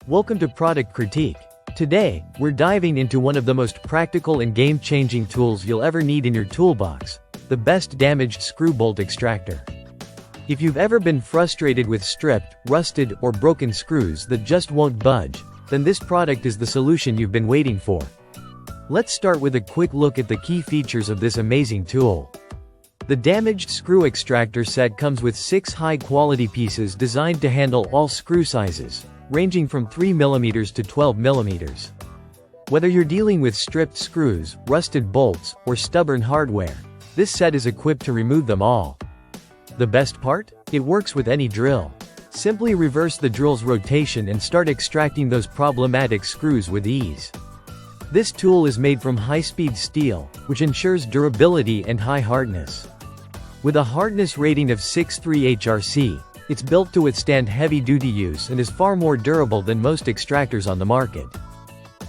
Welcome to Product Critique. Today, we're diving into one of the most practical and game-changing tools you'll ever need in your toolbox, the best damaged screw bolt extractor. If you've ever been frustrated with stripped, rusted, or broken screws that just won't budge, then this product is the solution you've been waiting for. Let's start with a quick look at the key features of this amazing tool. The damaged screw extractor set comes with 6 high-quality pieces designed to handle all screw sizes, ranging from 3mm to 12mm. Whether you're dealing with stripped screws, rusted bolts, or stubborn hardware, this set is equipped to remove them all. The best part? It works with any drill. Simply reverse the drill's rotation and start extracting those problematic screws with ease. This tool is made from high-speed steel, which ensures durability and high hardness. With a hardness rating of 6.3 HRC, it's built to withstand heavy-duty use and is far more durable than most extractors on the market.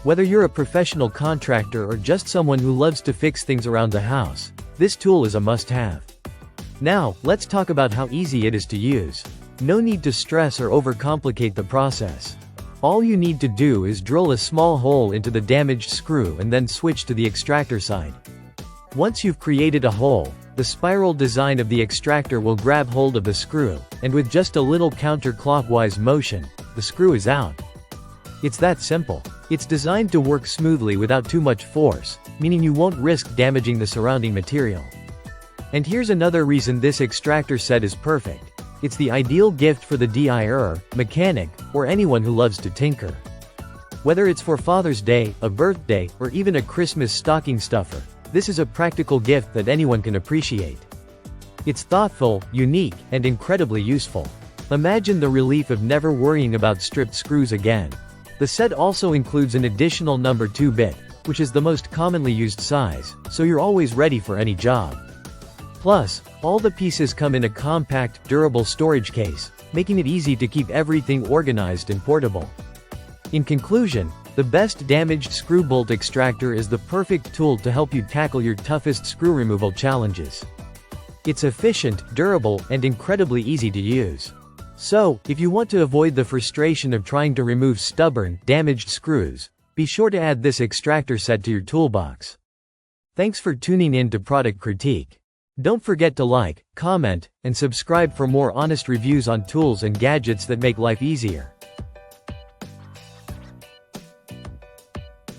Whether you're a professional contractor or just someone who loves to fix things around the house, this tool is a must-have. Now, let's talk about how easy it is to use. No need to stress or overcomplicate the process. All you need to do is drill a small hole into the damaged screw and then switch to the extractor side. Once you've created a hole, the spiral design of the extractor will grab hold of the screw, and with just a little counterclockwise motion, the screw is out. It's that simple. It's designed to work smoothly without too much force, meaning you won't risk damaging the surrounding material. And here's another reason this extractor set is perfect. It's the ideal gift for the DIYer, mechanic, or anyone who loves to tinker. Whether it's for Father's Day, a birthday, or even a Christmas stocking stuffer, this is a practical gift that anyone can appreciate. It's thoughtful, unique, and incredibly useful. Imagine the relief of never worrying about stripped screws again. The set also includes an additional number 2 bit, which is the most commonly used size, so you're always ready for any job. Plus, all the pieces come in a compact, durable storage case, making it easy to keep everything organized and portable. In conclusion, the best damaged screw bolt extractor is the perfect tool to help you tackle your toughest screw removal challenges. It's efficient, durable, and incredibly easy to use. So, if you want to avoid the frustration of trying to remove stubborn, damaged screws, be sure to add this extractor set to your toolbox. Thanks for tuning in to Product Critique. Don't forget to like, comment, and subscribe for more honest reviews on tools and gadgets that make life easier.